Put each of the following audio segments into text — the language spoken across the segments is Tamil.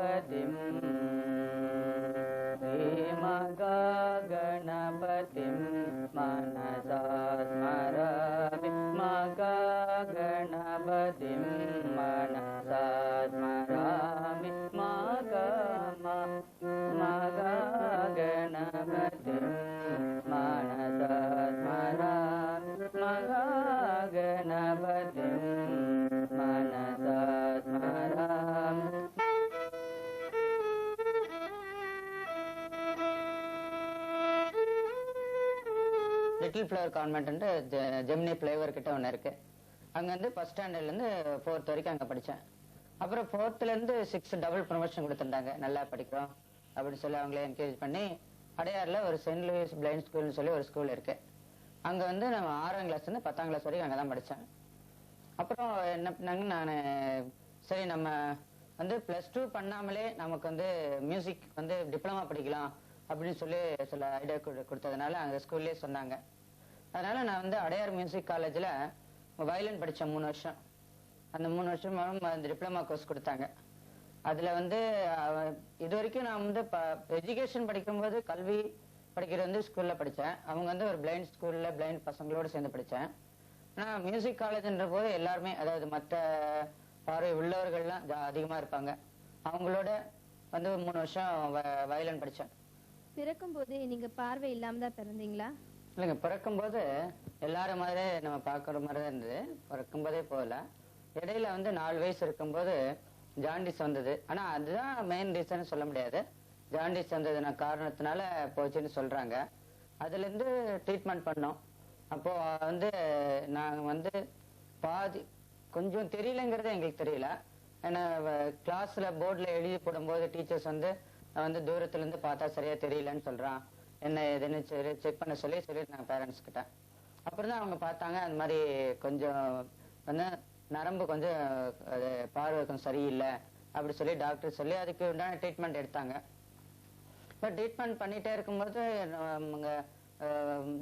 गणपतिं श्रीमगा गणपतिं मनसा स्मरामि मगा गणपतिं मनसा स्मरामि मगा गणपतिं मनसा स्मरामि मगा गणपतिं मनसा स्मरामि. Little flower convent Gemini flavour கிட்ட ஒன்று இருக்கு. அங்க வந்து ஃபர்ஸ்ட் ஸ்டாண்டர்ட்லேருந்து 4th வரைக்கும் அங்கே படித்தேன். அப்புறம் 4thலேருந்து 6 டபுள் ப்ரொமோஷன் கொடுத்துருந்தாங்க. நல்லா படிக்கிறோம் அப்படின்னு சொல்லி அவங்களே என்கரேஜ் பண்ணி அடையாறுல ஒரு சென்ட் லூயிஸ் பிளைண்ட் ஸ்கூல்னு சொல்லி ஒரு ஸ்கூல் இருக்கு. அங்கே வந்து நம்ம 6ஆம் கிளாஸ்லேருந்து 10ஆம் கிளாஸ் வரைக்கும் அங்கே தான் படித்தேன். அப்புறம் என்ன பண்ணாங்க, நான் சரி நம்ம வந்து +2 பண்ணாமலே நமக்கு வந்து மியூசிக் வந்து டிப்ளமா படிக்கலாம் அப்படின்னு சொல்லி சில ஐடியா கொடுத்ததுனால அந்த ஸ்கூல்லேயே சொன்னாங்க. அதனால நான் வந்து அடையார் மியூசிக் காலேஜில் வயலின் படித்தேன் 3 வருஷம். அந்த 3 வருஷம் அந்த டிப்ளமா கோர்ஸ் கொடுத்தாங்க. அதில் வந்து இது வரைக்கும் நான் வந்து எஜுகேஷன் படிக்கும்போது கல்வி படிக்கிறது வந்து ஸ்கூலில் படித்தேன். அவங்க வந்து ஒரு பிளைண்ட் ஸ்கூலில் பிளைண்ட் பசங்களோடு சேர்ந்து படித்தேன். ஆனால் மியூசிக் காலேஜ்ன்ற போது எல்லாருமே, அதாவது மற்ற பார்வை உள்ளவர்கள்லாம் அதிகமாக இருப்பாங்க. அவங்களோட வந்து 3 வருஷம் வயலின் படித்தேன். பிறக்கும் போதே நீங்க பார்வை இல்லாம தான் பிறந்தீங்களா? இல்லைங்க, பிறக்கும் போது எல்லாரும் மாதிரி நம்ம பார்க்குற மாதிரி தான் இருந்தது. பிறக்கும் போதே போகல. இடையில வந்து 4 வயசு இருக்கும்போது ஜாண்டிஸ் வந்தது. ஆனா அதுதான் மெயின் ரீசன் சொல்ல முடியாது. ஜாண்டிஸ் வந்ததுனா காரணத்தினால போச்சுன்னு சொல்றாங்க. அதுல இருந்து ட்ரீட்மெண்ட் பண்ணோம். அப்போ வந்து நாங்க வந்து பாதி கொஞ்சம் தெரியலங்கிறது எங்களுக்கு தெரியல. ஏன்னா கிளாஸ்ல போர்டில் எழுதி போடும்போது டீச்சர்ஸ் வந்து தூரத்துல இருந்து பார்த்தா சரியா தெரியலன்னு சொல்றான், என்ன எதுன்னு செக் பண்ண சொல்லிட்டாங்க பேரண்ட்ஸ் கிட்ட. அப்புறம் தான் அவங்க பார்த்தாங்க அந்த மாதிரி கொஞ்சம் வந்து நரம்பு கொஞ்சம் பார்வை கொஞ்சம் சரியில்லை அப்படி சொல்லி டாக்டர் சொல்லி அதுக்கு உண்டான ட்ரீட்மெண்ட் எடுத்தாங்க. இப்போ ட்ரீட்மெண்ட் பண்ணிட்டே இருக்கும்போது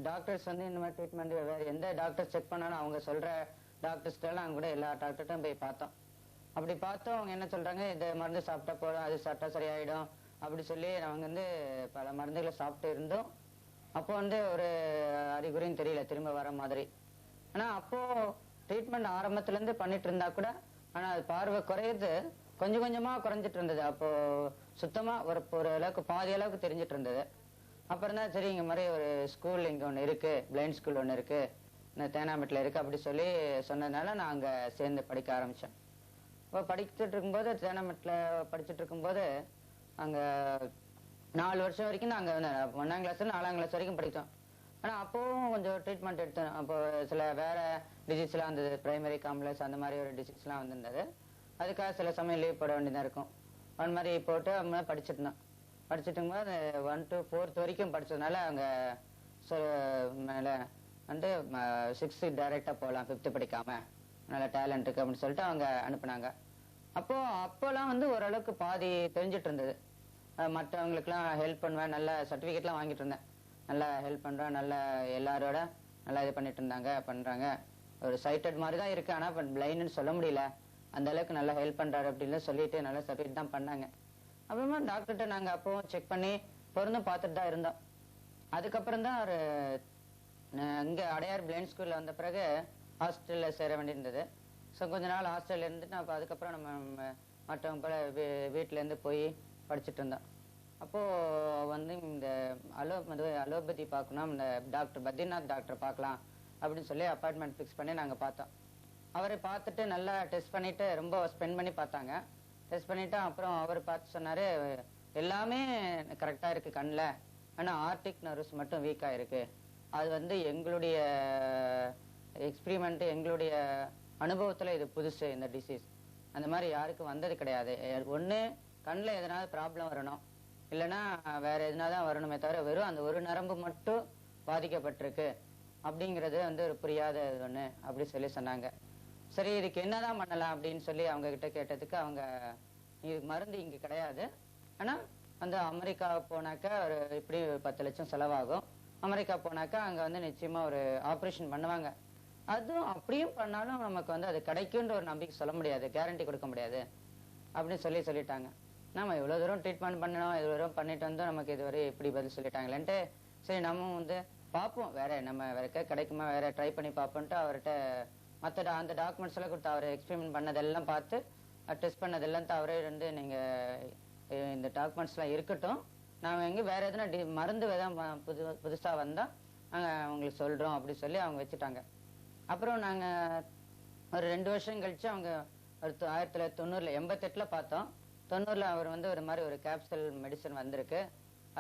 டாக்டர்ஸ் வந்து இந்த மாதிரி ட்ரீட்மெண்ட் வேறு எந்த டாக்டர் செக் பண்ணாலும் அவங்க சொல்ற டாக்டர்ஸ்டெல்லாம் அவங்க கூட எல்லா டாக்டர்கிட்டும் போய் பார்த்தோம். அப்படி பார்த்தோம் அவங்க என்ன சொல்றாங்க, இந்த மருந்து சாப்பிட்டா போதும், அது சாப்பிட்டா சரியாயிடும் அப்படி சொல்லி அவங்க வந்து பல மருந்துகளை சாப்பிட்டு இருந்தோம். அப்போ வந்து ஒரு அறிகுறியும் தெரியல திரும்ப வர மாதிரி. ஆனா அப்போ ட்ரீட்மெண்ட் ஆரம்பத்துல இருந்து பண்ணிட்டு இருந்தா கூட ஆனா அது பார்வை குறையுது, கொஞ்சம் கொஞ்சமா குறைஞ்சிட்டு இருந்தது. அப்போ சுத்தமா ஒரு அளவுக்கு பாதி அளவுக்கு தெரிஞ்சிட்டு இருந்தது. அப்புறம் தான் சரி இங்க மாதிரி ஒரு ஸ்கூல் இங்க ஒண்ணு இருக்கு, பிளைண்ட் ஸ்கூல் ஒண்ணு இருக்கு, தேனாம்பேட்டில் இருக்கு அப்படி சொல்லி சொன்னதுனால நான் அங்க சேர்ந்து படிக்க ஆரம்பிச்சேன். இப்போ படிச்சுட்டு இருக்கும்போது தேனாம்பேட்டில் படிச்சுட்டு இருக்கும்போது அங்க 4 வருஷம் வரைக்கும் நாங்க 1ஆம் கிளாஸ் 4ஆம் கிளாஸ் வரைக்கும் படித்தோம். ஆனா அப்பவும் கொஞ்சம் ட்ரீட்மெண்ட் எடுத்தோம். அப்போ சில வேற டிசீஸ் எல்லாம் வந்தது, பிரைமரி காம்ப்ளெக்ஸ் அந்த மாதிரி ஒரு டிசீஸ் எல்லாம் வந்திருந்தது. அதுக்காக சில சமயம் லீவ் போட வேண்டியதா இருக்கும். அந்த மாதிரி போட்டு அவங்க படிச்சுட்டு இருந்தோம். படிச்சுட்டு இருக்கும்போது 1 to 4th வரைக்கும் படிச்சதுனால அவங்க மேல வந்து 6th டைரக்டா போகலாம், 5th படிக்காம நல்ல டேலண்ட் இருக்கு அப்படின்னு சொல்லிட்டு அவங்க அனுப்புனாங்க. அப்போலாம் வந்து ஓரளவுக்கு பாதி தெரிஞ்சிட்டு இருந்தது. மற்றவங்களுக்குலாம் ஹெல்ப் பண்ணுவேன், நல்ல சர்டிஃபிகேட்லாம் வாங்கிட்டு இருந்தேன், நல்லா ஹெல்ப் பண்றேன், நல்லா எல்லாரோட நல்லா இது பண்ணிட்டு இருந்தாங்க பண்றாங்க. ஒரு சைட்டட் மாதிரி தான் இருக்கு, ஆனா பிளைண்ட்னு சொல்ல முடியல, அந்த அளவுக்கு நல்லா ஹெல்ப் பண்றாரு அப்படின்னு சொல்லிட்டு நல்ல சர்டிஃபிகேட் தான் பண்ணாங்க. அப்புறமா டாக்டர்கிட்ட நாங்க அப்பவும் செக் பண்ணி பொருந்தும் பார்த்துட்டு தான் இருந்தோம். அதுக்கப்புறம் தான் ஒரு இங்க அடையார் பிளைண்ட் ஸ்கூல்ல வந்த பிறகு ஹாஸ்டல்ல சேர வேண்டியிருந்தது. ஸோ கொஞ்ச நாள் ஹாஸ்டல்ல இருந்துட்டு அப்போ அதுக்கப்புறம் நம்ம மற்றவங்க போல வீட்டுல இருந்து போய் படிச்சுட்டு இருந்தோம். அப்போ வந்து இந்த அலோபதி பார்க்கணும், இந்த டாக்டர் பத்ரிநாத் டாக்டர் பார்க்கலாம் அப்படின்னு சொல்லி அப்பாயின்மெண்ட் ஃபிக்ஸ் பண்ணி நாங்க பார்த்தோம். அவரை பார்த்துட்டு நல்லா டெஸ்ட் பண்ணிட்டு ரொம்ப ஸ்பெண்ட் பண்ணி பார்த்தாங்க. டெஸ்ட் பண்ணிட்டு அப்புறம் அவர் பார்த்து சொன்னாரு, எல்லாமே கரெக்டா இருக்கு கண்ணில், ஆனா ஆர்டிக் நர்வ்ஸ் மட்டும் வீக்கா இருக்கு. அது வந்து எங்களுடைய எக்ஸ்பிரிமெண்ட், எங்களுடைய அனுபவத்துல இது புதுசு, இந்த டிசீஸ் அந்த மாதிரி யாருக்கும் வந்தது கிடையாது. ஒண்ணு கண்ணில் எதனால ப்ராப்ளம் வரணும், இல்லைன்னா வேற எதனாதான் வரணுமே தவிர வெறும் அந்த ஒரு நரம்பு மட்டும் பாதிக்கப்பட்டிருக்கு அப்படிங்கிறது வந்து ஒரு புரியாத ஒண்ணு அப்படி சொல்லி சொன்னாங்க. சரி இதுக்கு என்னதான் பண்ணலாம் அப்படின்னு சொல்லி அவங்க கிட்ட கேட்டதுக்கு அவங்க இதுக்கு மருந்து இங்க கிடையாது, ஆனா வந்து அமெரிக்கா போனாக்கா ஒரு இப்படி 10 லட்சம் செலவாகும், அமெரிக்கா போனாக்கா அங்க வந்து நிச்சயமா ஒரு ஆப்ரேஷன் பண்ணுவாங்க, அதுவும் அப்படியும் பண்ணாலும் நமக்கு வந்து அது கிடைக்குன்ற ஒரு நம்பிக்கை சொல்ல முடியாது, கேரண்டி கொடுக்க முடியாது அப்படின்னு சொல்லிட்டாங்க. நம்ம இவ்வளவு தூரம் ட்ரீட்மெண்ட் பண்ணணும், இவ்வளவு தூரம் பண்ணிட்டு வந்தோம், நமக்கு இதுவரை எப்படி பதில் சொல்லிட்டாங்களேன்ட்டு சரி நம்ம வந்து பார்ப்போம், வேற நம்ம வேற கிடைக்குமா, வேற ட்ரை பண்ணி பார்ப்போம்ட்டு அவர்கிட்ட அந்த டாக்குமெண்ட்ஸ் எல்லாம் கொடுத்து அவர் எக்ஸ்பெரிமெண்ட் பண்ணதெல்லாம் பார்த்து டெஸ்ட் பண்ணதெல்லாம் அவரே வந்து நீங்க இந்த டாக்குமெண்ட்ஸ் எல்லாம் இருக்கட்டும், நாங்க எங்க வேற எதுனா மருந்து புதுசா வந்தா நாங்க உங்களுக்கு சொல்றோம் அப்படி சொல்லி அவங்க வச்சுட்டாங்க. அப்புறம் நாங்க ஒரு 2 வருஷம் கழிச்சு அவங்க ஒரு 1990 88ல பார்த்தோம். 90ல அவர் வந்து ஒரு மாதிரி ஒரு கேப்சூல் மெடிசன் வந்திருக்கு.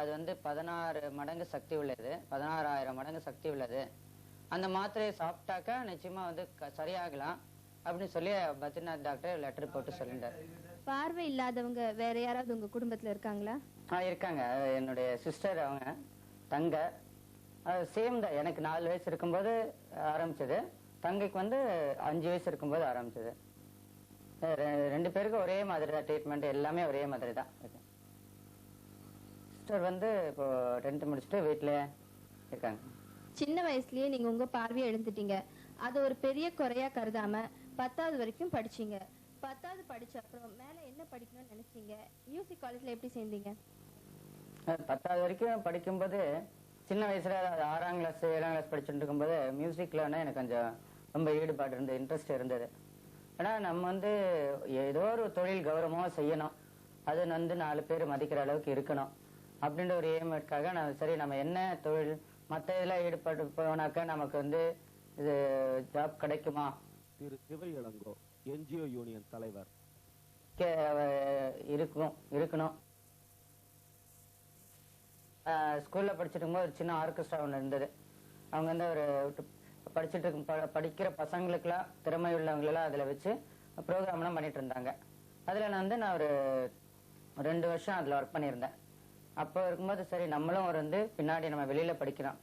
அது வந்து 16 மடங்கு சக்தி உள்ளது, 16,000 மடங்கு சக்தி உள்ளது. அந்த மாத்திரையை சாப்பிட்டாக்கா நிச்சயமா வந்து சரியாகலாம் அப்படின்னு சொல்லி பத்ரிநாத் டாக்டர் லெட்டர் போட்டு சொல்லிட்டார். பார்வை இல்லாதவங்க வேற யாராவது உங்க குடும்பத்துல இருக்காங்களா? இருக்காங்க. என்னுடைய சிஸ்டர், அவங்க தங்க சேம் தான். எனக்கு 4 வயசு இருக்கும்போது ஆரம்பிச்சது, தங்கைக்கு வந்து 5 வயசு இருக்கும்போது ஆரம்பிச்சது. 2 பேருக்கும் ஒரே மாதிரி தான் ட்ரீட்மெண்ட், எல்லாமே ஒரே மாதிரி தான். சிஸ்டர் வந்து இப்போ 10th முடிச்சுட்டு வீட்டுல இருக்காங்க. சின்ன வயசுலயே நீங்க உங்க பார்வையை இழந்துட்டீங்க. அது ஒரு பெரிய குறையா கருதாம 10வது வரைக்கும் படிச்சீங்க. 10வது படிச்ச அப்புறம் மேல என்ன படிக்கணும்னு நினைச்சீங்க? மியூசிக் காலேஜ்ல எப்படி சேர்ந்தீங்க? 10வது வரைக்கும் படிக்கும்போது சின்ன வயசுல 6ஆம் கிளாஸ் 7ஆம் கிளாஸ் படிச்சுட்டு இருக்கும்போது மியூசிக்ல எனக்கு கொஞ்சம் ரொம்ப ஈடுபாடு இருந்தது, இன்ட்ரெஸ்ட் இருந்தது. ஆனா நம்ம வந்து ஏதோ ஒரு தொழில் கௌரவமா செய்யணும், அது வந்து 4 பேர் மதிக்கிற அளவுக்கு இருக்கணும் அப்படின்ற ஒரு எய்முக்காக நான் சரி நம்ம என்ன தொழில் மற்ற இதெல்லாம் ஈடுபட்டு போனாக்கா நமக்கு வந்து இது ஜாப் கிடைக்குமா. திரு சிவை இளங்கோ, என்ஜிஓ யூனியன் தலைவர். இருக்கணும். ஸ்கூல்ல படிச்சுட்டு இருக்கும்போது ஒரு சின்ன ஆர்கெஸ்ட்ரா ஒன்று இருந்தது. அவங்க வந்து ஒரு படிக்கிற பசங்களுக்கெல்லாம் திறமை உள்ளவங்களெல்லாம் அதுல வச்சு ப்ரோக்ராம்லாம் பண்ணிட்டு இருந்தாங்க. அதுல நான் ஒரு 2 வருஷம் அதுல ஒர்க் பண்ணியிருந்தேன். அப்போ இருக்கும்போது சரி நம்மளும் வந்து பின்னாடி நம்ம வெளியில படிக்கிறோம்,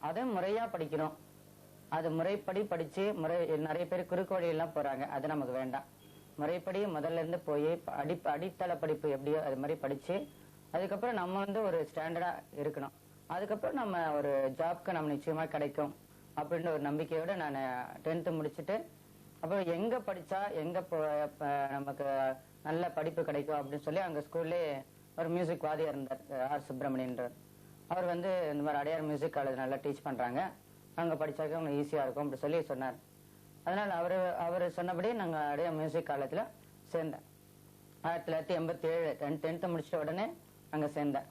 அதே முறையா படிக்கணும். அது முறைப்படி படிச்சு நிறைய பேர் குறுக்கு வழி எல்லாம் போறாங்க, அது நமக்கு வேண்டாம். முறைப்படி முதல்ல இருந்து போய் அடித்தள படிப்பு எப்படியோ அது மாதிரி படிச்சு அதுக்கப்புறம் நம்ம வந்து ஒரு ஸ்டாண்டர்டா இருக்கணும். அதுக்கப்புறம் நம்ம ஒரு ஜாப்க்கு நம்ம நிச்சயமா கிடைக்கும் அப்படின்ற ஒரு நம்பிக்கையோட நான் 10th முடிச்சுட்டு அப்புறம் எங்க படிச்சா எங்க நமக்கு நல்ல படிப்பு கிடைக்கும் அப்படின்னு சொல்லி அங்க ஸ்கூல்லே ஒரு மியூசிக் வாதியார் இருந்தார், ஆர் சுப்பிரமணியன்றார். அவர் வந்து இந்த மாதிரி அடையார் மியூசிக் காலேஜ் நல்லா டீச் பண்றாங்க, அங்க படிச்சாக்க உங்களுக்கு ஈஸியா இருக்கும் அப்படி சொல்லி சொன்னார். அதனால அவர் சொன்னபடி நாங்க அடையார் மியூசிக் காலேஜ்ல சேர்ந்தேன். 1987 10th முடிச்சிட்ட உடனே அங்க சேர்ந்தேன்.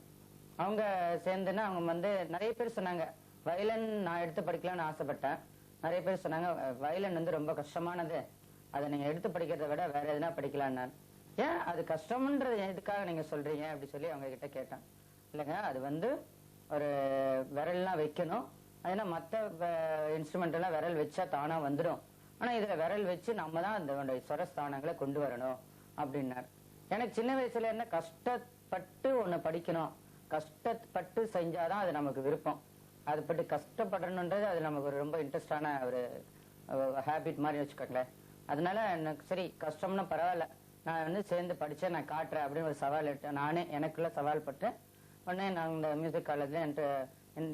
அவங்க சேர்ந்துன்னா அவங்க வந்து நிறைய பேர் சொன்னாங்க வயலின் நான் எடுத்து படிக்கலாம்னு ஆசைப்பட்டேன். நிறைய பேர் சொன்னாங்க வயலின் வந்து ரொம்ப கஷ்டமானது, அதை நீங்க எடுத்து படிக்கிறத விட வேற எதுனா படிக்கலான்னு. ஏன் அது கஷ்டம்ன்றது எதுக்காக நீங்க சொல்றீங்க அப்படி சொல்லி அவங்க கிட்ட கேட்டேன். இல்லைங்க, அது வந்து ஒரு விரல்லாம் வைக்கணும், அதுனா மற்ற இன்ஸ்ட்ருமெண்ட் எல்லாம் விரல் வச்சா தானா வந்துடும், ஆனா இதுல விரல் வச்சு நம்ம தான் அந்த ஸ்வரஸ்தானங்களை கொண்டு வரணும் அப்படின்னாரு. எனக்கு சின்ன வயசுல என்ன கஷ்டப்பட்டு ஒண்ணு படிக்கணும், கஷ்டப்பட்டு செஞ்சாதான் அது நமக்கு விருப்பம். அது பட்டு கஷ்டப்படணுன்றது அது நமக்கு ஒரு ரொம்ப இன்ட்ரெஸ்டான ஒரு ஹேபிட் மாதிரி வச்சுக்கோங்களேன். அதனால எனக்கு சரி கஷ்டம்னா பரவாயில்ல, நான் வந்து சேர்ந்து படிச்சேன், நான் காட்டுறேன் அப்படின்னு ஒரு சவால் எடுத்தேன். நானே எனக்குள்ள சவால் பட்டு உடனே நான் இந்த மியூசிக் காலேஜ்ல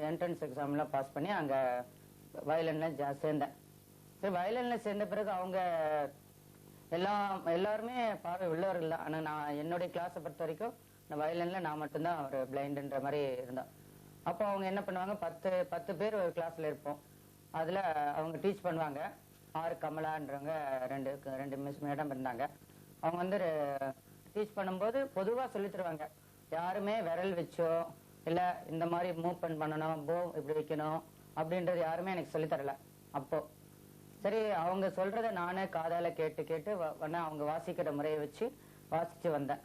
என்ட்ரன்ஸ் எக்ஸாம்லாம் பாஸ் பண்ணி அங்க வயலின்ல சேர்ந்தேன். சரி வயலின்ல சேர்ந்த பிறகு அவங்க எல்லாருமே பார்வை உள்ளவர்கள் தான். ஆனா நான் என்னுடைய கிளாஸை பொறுத்த வரைக்கும் இந்த வயலின்ல நான் மட்டும்தான் ஒரு பிளைண்டுன்ற மாதிரி இருந்தோம். அப்போ அவங்க என்ன பண்ணுவாங்க, 10 பேர் ஒரு கிளாஸ்ல இருப்போம். அதுல அவங்க டீச் பண்ணுவாங்க. ஆர் கமலான்றவங்க ரெண்டு மிஸ் மேடம் இருந்தாங்க. அவங்க வந்து டீச் பண்ணும்போது பொதுவா சொல்லி தருவாங்க. யாருமே விரல் வச்சோ இல்ல இந்த மாதிரி மூவ்மெண்ட் பண்ணணும், போ இப்படி வைக்கணும் அப்படின்றது யாருமே எனக்கு சொல்லி தரல. அப்போ சரி அவங்க சொல்றத நானே காதால கேட்டு அவங்க வாசிக்கிற முறையை வச்சு வாசிச்சு வந்தேன்.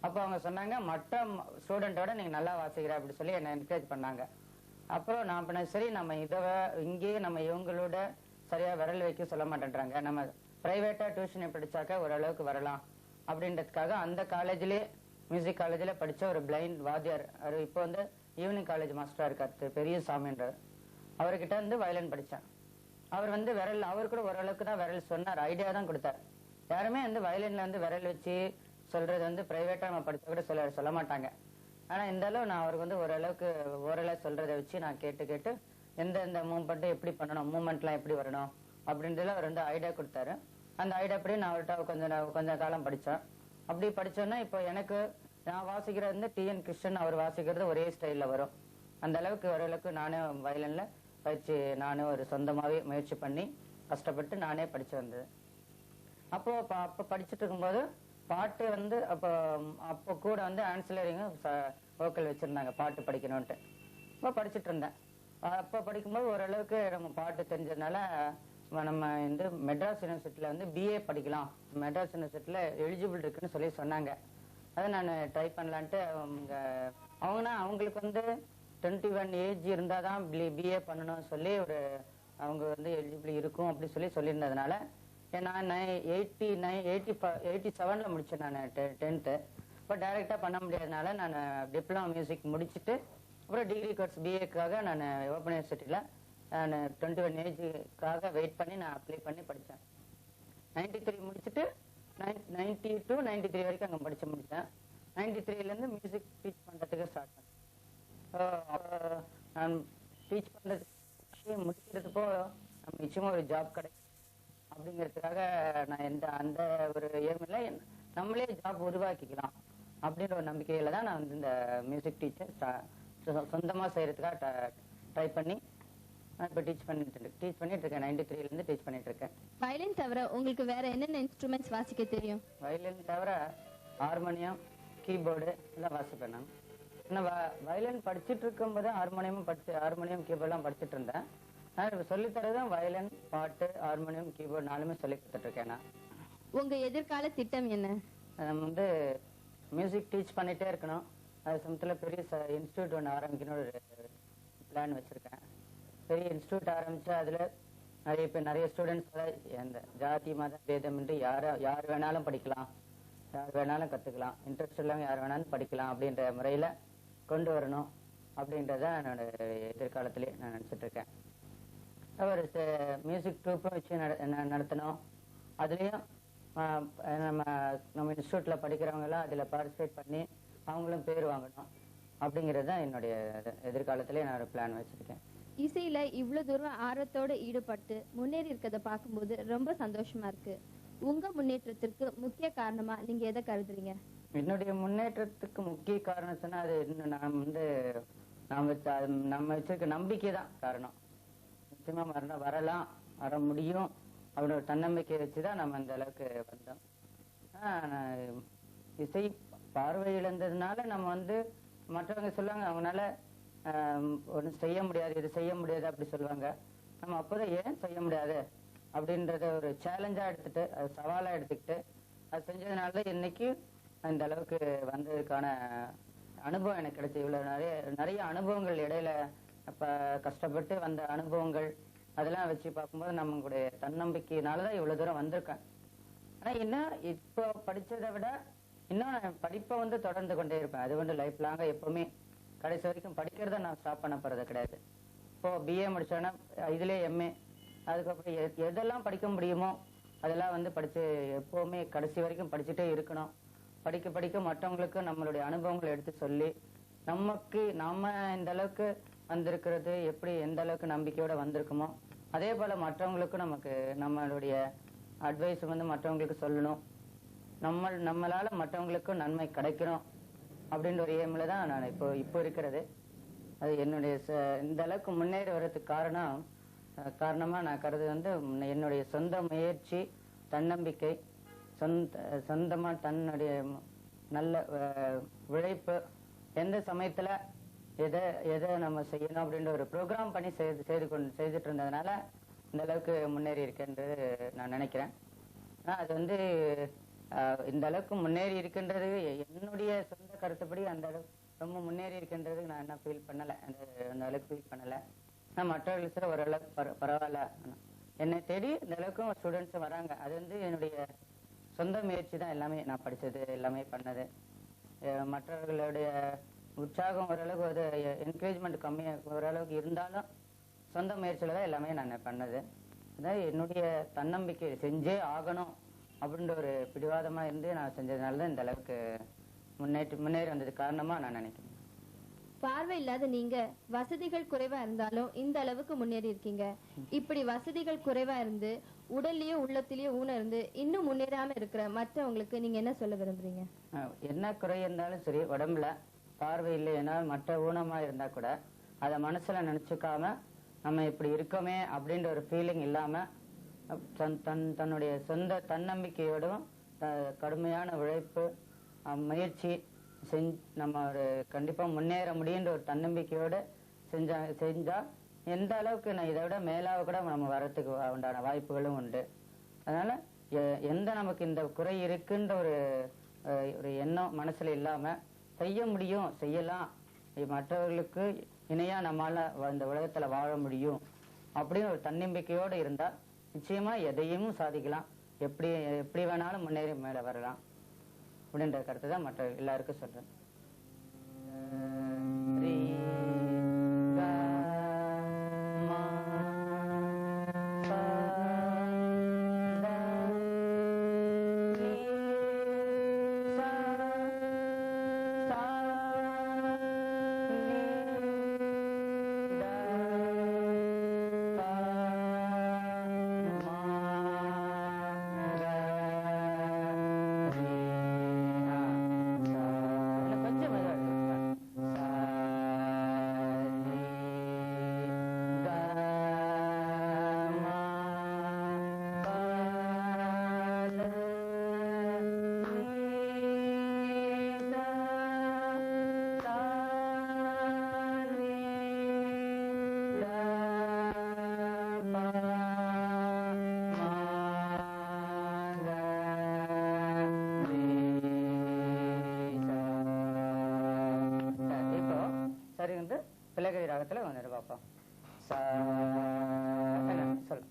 அப்போ அவங்க சொன்னாங்க மற்ற ஸ்டூடெண்டோட நீங்க நல்லா வாசிக்கிற அப்படி சொல்லி என்ன என்கரேஜ் பண்ணாங்க. அப்புறம் நான் பண்ண சரி நம்ம இங்கேயே நம்ம இவங்களோட சரியா விரல் வைக்க சொல்ல மாட்டேன்றாங்க, நம்ம பிரைவேட்டா டியூஷன் படிச்சாக்க ஓரளவுக்கு வரலாம் அப்படின்றதுக்காக அந்த காலேஜ்லயே மியூசிக் காலேஜ்ல படிச்ச ஒரு பிளைண்ட் வாத்தியார், அவர் இப்போ வந்து ஈவினிங் காலேஜ் மாஸ்டரா இருக்காரு, பெரிய சாமின்றார். அவர்கிட்ட வந்து வயலின் படிச்சேன். அவர் வந்து விரல் அவர் கூட ஓரளவுக்கு தான் விரல் சொன்னார், ஐடியா தான் கொடுத்தார். யாருமே வந்து வயலின்ல வந்து விரல் வச்சு சொல்றது வந்து பிரைவேட்டா நம்ம படிச்ச கூட சொல்ல மாட்டாங்க. ஆனா இந்த அளவு நான் அவருக்கு வந்து ஓரளவு சொல்றதை வச்சு நான் கேட்டு எந்த மூவ்மெண்ட் எப்படி பண்ணணும், மூவ்மெண்ட்லாம் எப்படி வரணும் அப்படின்றதுல அவர் வந்து ஐடியா கொடுத்தாரு. அந்த ஐடியா படி நான் அவர்கிட்ட கொஞ்சம் காலம் படித்தேன். அப்படி படிச்சோன்னா இப்போ எனக்கு நான் வாசிக்கிறது வந்து டிஎன் கிருஷ்ணன் அவர் வாசிக்கிறது ஒரே ஸ்டைல்ல வரும். அந்த அளவுக்கு ஓரளவுக்கு நானே வயலின்ல பயிற்சி நானே ஒரு சொந்தமாவே முயற்சி பண்ணி கஷ்டப்பட்டு நானே படிச்சு வந்தது. அப்போ படிச்சுட்டு இருக்கும்போது பாட்டு வந்து அப்போ கூட வந்து ஆன்சிலரிங்க வோக்கல் வச்சிருந்தாங்க பாட்டு படிக்கணும்ட்டு. அப்போ படிச்சுட்டு இருந்தேன். அப்போ படிக்கும்போது ஓரளவுக்கு நம்ம பாட்டு தெரிஞ்சதுனால நம்ம வந்து மெட்ராஸ் யூனிவர்சிட்டியில வந்து பிஏ படிக்கலாம், மெட்ராஸ் யூனிவர்சிட்டியில எலிஜிபிள் இருக்குன்னு சொல்லி சொன்னாங்க. அதை நான் ட்ரை பண்ணலான்ட்டு அவங்களுக்கு வந்து 21 ஏஜ் இருந்தாதான் பிஏ பண்ணணும்னு சொல்லி அவங்க வந்து எலிஜிபிள் இருக்கும் அப்படி சொல்லியிருந்ததுனால நான் 87ல முடிச்சேன் நான் 10th. இப்போ டைரக்டா பண்ண முடியாதனால நான் டிப்ளமா மியூசிக் முடிச்சுட்டு அப்புறம் டிகிரி கோர்ஸ் பிஏக்காக நான் ஓப்பன் யூனிவர்சிட்டியில நான் 21 ஏஜுக்காக வெயிட் பண்ணி நான் அப்ளை பண்ணி படித்தேன். 93 முடிச்சுட்டு 90 to 93 வரைக்கும் அங்கே முடிச்சேன். 93லேருந்து மியூசிக் டீச் பண்ணுறதுக்கு ஸ்டார்ட் பண்ணேன். நான் டீச் பண்ணுறதுக்கு முடிக்கிறதுப்போ நம்ம நிச்சயமாக ஒரு ஜாப் கிடைக்கும் அப்படிங்கிறதுக்காக நான் அந்த ஒரு ஏமில் நம்மளே ஜாப் உருவாக்கிக்கலாம் அப்படின்ற ஒரு நம்பிக்கையில தான் நான் வந்து இந்த மியூசிக் டீச்சர் சொந்தமாக செய்யறதுக்காக ட்ரை பண்ணி இப்போ டீச் பண்ணிட்டு இருக்கேன். 93லேருந்து டீச் பண்ணிட்டு இருக்கேன். வயலின் தவிர உங்களுக்கு வேற என்னென்ன இன்ஸ்ட்ருமெண்ட்ஸ் வாசிக்க தெரியும்? வயலின் தவிர ஹார்மோனியம், கீபோர்டு எல்லாம் வாசிப்பேன். நான் வயலின் படிச்சுட்டு இருக்கும்போது ஹார்மோனியம் கீபோர்ட்லாம் படிச்சுட்டு இருந்தேன். நான் இப்போ சொல்லித்தரதும் வயலின், பாட்டு, ஹார்மோனியம், கீபோர்டு 4மே சொல்லி கொடுத்துட்டு இருக்கேன். நான் உங்க எதிர்கால திட்டம் என்ன? நம்ம வந்து மியூசிக் டீச் பண்ணிட்டே இருக்கணும். அது சமயத்தில் பெரிய இன்ஸ்டியூட் ஒன்று ஆரம்பிக்கணும்னு ஒரு பிளான் வச்சிருக்கேன். பெரிய இன்ஸ்டியூட் ஆரம்பிச்சா அதுல நிறைய ஸ்டூடெண்ட்ஸ் எந்த ஜாதி மத பேதமின்றி யார் வேணாலும் படிக்கலாம், யார் வேணாலும் கத்துக்கலாம், இன்ட்ரெஸ்ட் இல்லாம யார் வேணாலும் படிக்கலாம் அப்படின்ற முறையில கொண்டு வரணும் அப்படின்றத என்னோட எதிர்காலத்திலே நான் நினைச்சிட்டு இருக்கேன். ஒரு மியூசிக் ட்ரூப்பும் வச்சு நடத்தணும். அதுலயும் நம்ம இன்ஸ்டியூட்ல படிக்கிறவங்க எல்லாம் அதுல பார்ட்டிசிபேட் பண்ணி அவங்களும் பேர் வாங்கணும் அப்படிங்கிறது தான் என்னுடைய எதிர்காலத்திலே நான் ஒரு பிளான் வச்சிருக்கேன். இசையில இவ்வளவு தூரம் ஆர்வத்தோட ஈடுபட்டு முன்னேறி இருக்கிறத பார்க்கும்போது ரொம்ப சந்தோஷமா இருக்கு. உங்க முன்னேற்றத்திற்கு முக்கிய காரணமா நீங்க எதை கருதுறீங்க? என்னுடைய முன்னேற்றத்துக்கு முக்கிய காரணம் சொன்னா அது நம்ம வச்சிருக்க நம்பிக்கை தான் காரணம். நிச்சயமா வர முடியும் அப்படின்னு ஒரு தன்னம்பிக்கையை வச்சுதான் நம்ம அந்த அளவுக்கு வந்தோம். இசை பார்வை இழந்ததுனால நம்ம வந்து மற்றவங்க சொல்லுவாங்க அவங்களால ஒன்றும் செய்ய முடியாது, இது செய்ய முடியாது அப்படி சொல்லுவாங்க. நம்ம அப்போதான் ஏன் செய்ய முடியாது அப்படின்றத ஒரு சேலஞ்சா எடுத்துட்டு அது சவாலா எடுத்துக்கிட்டு அது செஞ்சதுனால இன்னைக்கு இந்த அளவுக்கு வந்ததுக்கான அனுபவம் எனக்கு கிடைச்சி. இவ்வளவு நிறைய அனுபவங்கள் இடையில கஷ்டப்பட்டு வந்த அனுபவங்கள் அதெல்லாம் வச்சு பார்க்கும்போது நம்மளுடைய தன்னம்பிக்கையினாலதான் இவ்வளவு தூரம் வந்திருக்கேன். ஆனா இன்னும் இப்போ படிச்சதை விட இன்னும் படிப்பை வந்து தொடர்ந்து கொண்டே இருப்பேன். அது வந்து லைஃப் லாங்கா எப்பவுமே கடைசி வரைக்கும் படிக்கிறத நான் ஸ்டாப் பண்ண போறது கிடையாது. இப்போ பிஏ முடிச்சோன்னா இதுலயே எம்ஏ, அதுக்கப்புறம் எதெல்லாம் படிக்க முடியுமோ அதெல்லாம் வந்து படிச்சு எப்பவுமே கடைசி வரைக்கும் படிச்சுட்டே இருக்கணும். படிக்க மற்றவங்களுக்கு நம்மளுடைய அனுபவங்களை எடுத்து சொல்லி நம்ம இந்த அளவுக்கு வந்திருக்கிறது எப்படி எந்த அளவுக்கு நம்பிக்கையோட வந்திருக்குமோ அதே போல மற்றவங்களுக்கும் நம்மளுடைய அட்வைஸ் வந்து மற்றவங்களுக்கு சொல்லணும். நம்மளால மற்றவங்களுக்கும் நன்மை கிடைக்கணும் அப்படின்ற ஒரு எய்ம்ல தான் நான் இப்போ இருக்கிறது. அது என்னுடைய இந்த அளவுக்கு முன்னேறி வர்றதுக்கு காரணமா நான் கருது வந்து என்னுடைய சொந்த முயற்சி, தன்னம்பிக்கை, சொந்தமா தன்னுடைய நல்ல உழைப்பு, எந்த சமயத்துல எதை நம்ம செய்யணும் அப்படின்ற ஒரு ப்ரோக்ராம் பண்ணி செய்துட்டு இருந்ததுனால இந்த அளவுக்கு முன்னேறி இருக்கேன்றது நான் நினைக்கிறேன். அது வந்து இந்த அளவுக்கு முன்னேறி இருக்கின்றது என்னுடைய சொந்த கருத்துப்படி அந்த அளவுக்கு ரொம்ப முன்னேறி இருக்கின்றது நான் என்ன ஃபீல் பண்ணல, அந்த அளவுக்கு ஃபீல் பண்ணல. நான் மற்றவர்களுக்கு ஓரளவுக்கு பரவாயில்ல, என்னை தேடி இந்த அளவுக்கும் ஸ்டூடெண்ட்ஸ் வராங்க. அது வந்து என்னுடைய சொந்த முயற்சி தான். எல்லாமே நான் படிச்சது எல்லாமே பண்ணது. மற்றவர்களுடைய உற்சாகம் ஓரளவுக்கு ஒரு என்கரேஜ்மெண்ட் கம்மியாக ஓரளவுக்கு இருந்தாலும் சொந்த முயற்சியில தான் எல்லாமே நான் பண்ணது. அதாவது என்னுடைய தன்னம்பிக்கை செஞ்சே ஆகணும் அப்படின்ற ஒரு பிடிவாதமா இருந்து நான் செஞ்சதுனாலதான் இந்த அளவுக்கு முன்னேறி வந்தது காரணமா நான் நினைக்கிறேன். பார்வை இல்லாத நீங்க வசதிகள் குறைவா இருந்தாலும் இந்த அளவுக்கு முன்னேறி இருக்கீங்க. இப்படி வசதிகள் குறைவா இருந்து உடல்லயோ உள்ளத்திலயோ ஊனர்ந்து இன்னும் முன்னேறாம இருக்கிற மற்றவங்களுக்கு நீங்க என்ன சொல்ல விரும்புறீங்க? என்ன குறை இருந்தாலும் சரி, உடம்புல பார்வை இல்லைன்னா மற்ற ஊனமா இருந்தா கூட அதை மனசுல நினைச்சுக்காம நம்ம இப்படி இருக்கோமே அப்படின்ற ஒரு ஃபீலிங் இல்லாம தன்னுடைய சொந்த தன்னம்பிக்கையோடும் கடுமையான உழைப்பு முயற்சி நம்ம ஒரு கண்டிப்பா முன்னேற முடியுன்ற ஒரு தன்னம்பிக்கையோட செஞ்சா எந்த அளவுக்கு நான் இதை விட மேலாக கூட நம்ம வரத்துக்கு உண்டான வாய்ப்புகளும் உண்டு. அதனால எந்த நமக்கு இந்த குறை இருக்குன்ற ஒரு எண்ணம் மனசுல இல்லாம செய்ய முடியும், செய்யலாம், மற்றவர்களுக்கு இணையா நம்மால இந்த உலகத்துல வாழ முடியும் அப்படின்னு ஒரு தன்னம்பிக்கையோடு இருந்தா நிச்சயமா எதையும் சாதிக்கலாம், எப்படி வேணாலும் முன்னேறி மேல வரலாம் அப்படின்ற கருத்து தான் மற்ற எல்லாருக்கும் சொல்றேன். பிள்ளைகரி ராகத்துல வந்துட்டு பார்ப்போம். சொல்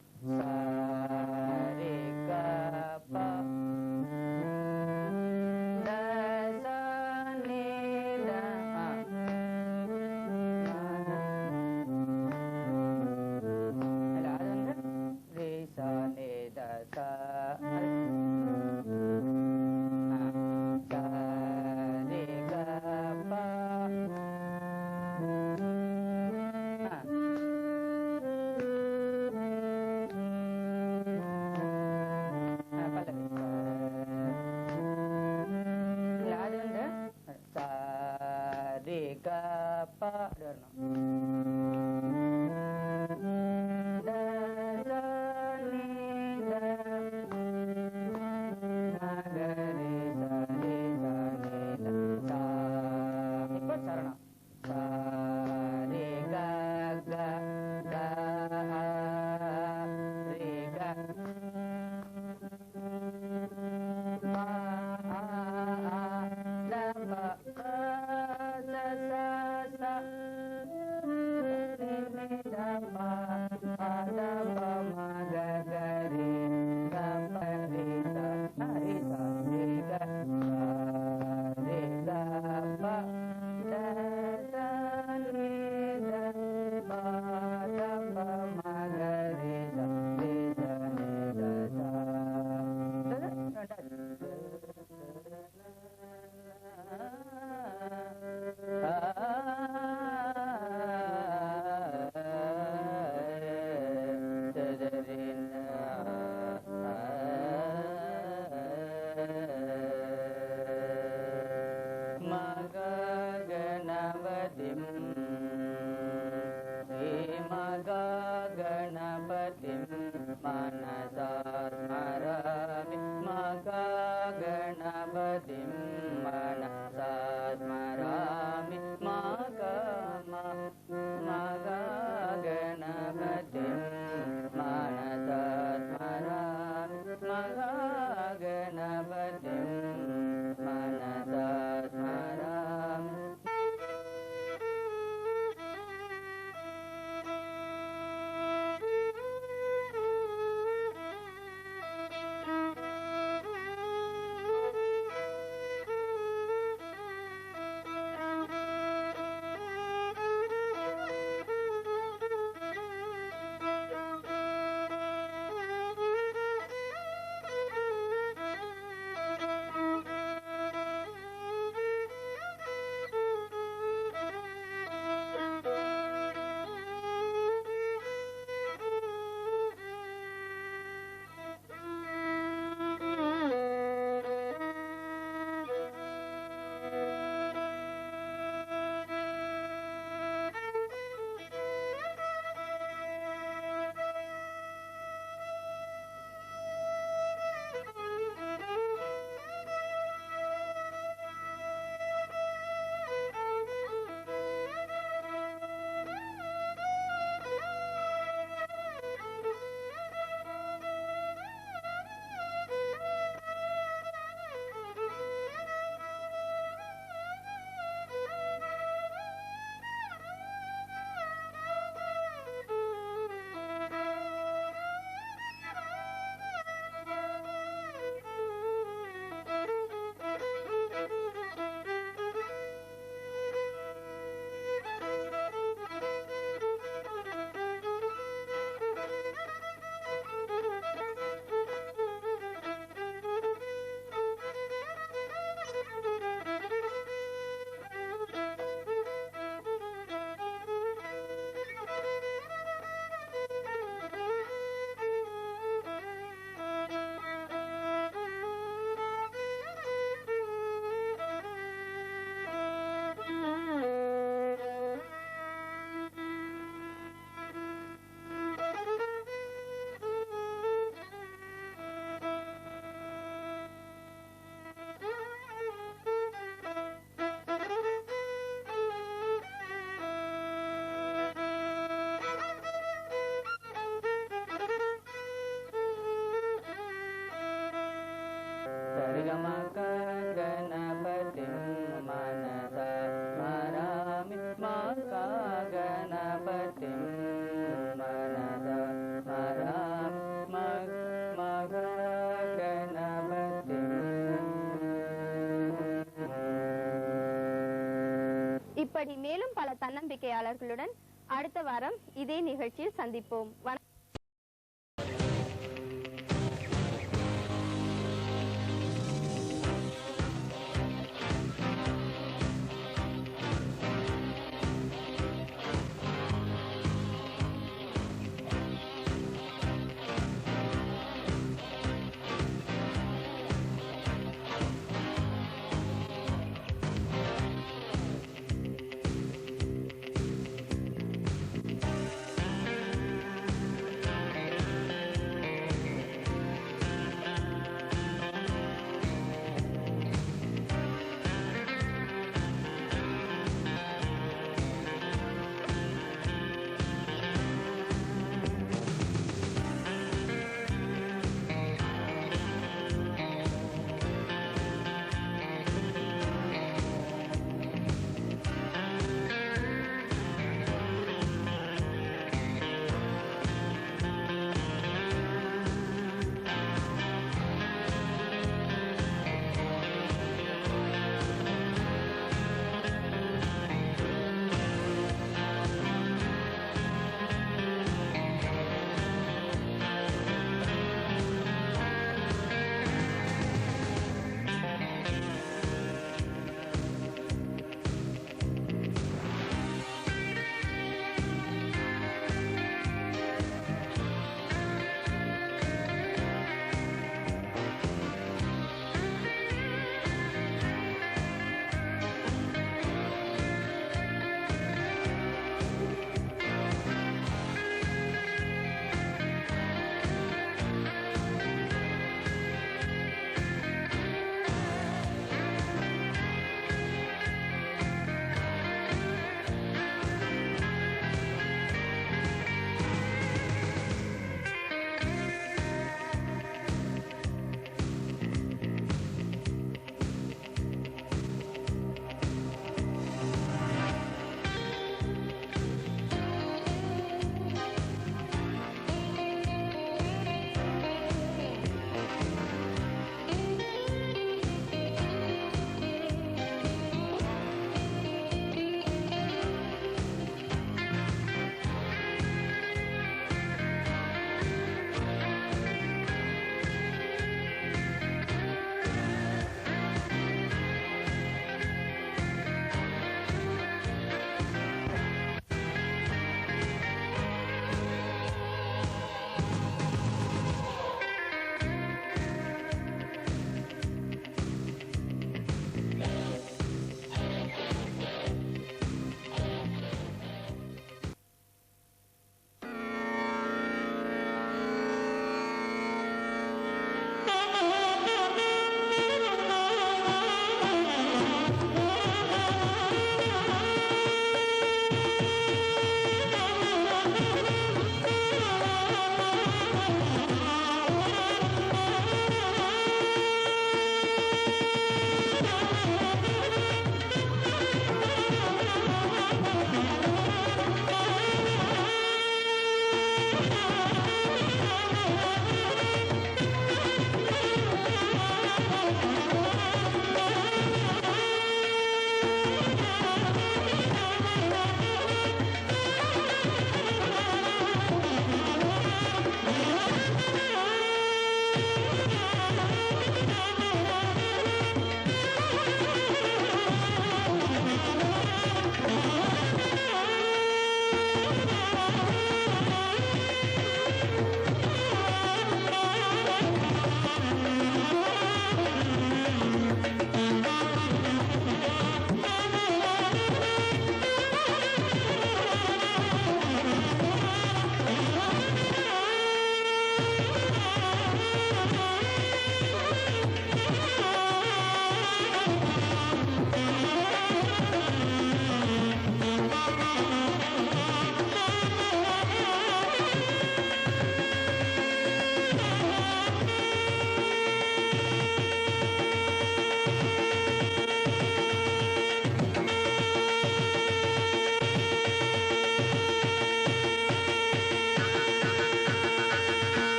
இப்படி மேலும் பல தன்னம்பிக்கையாளர்களுடன் அடுத்த வாரம் இதே நிகழ்ச்சியில் சந்திப்போம்.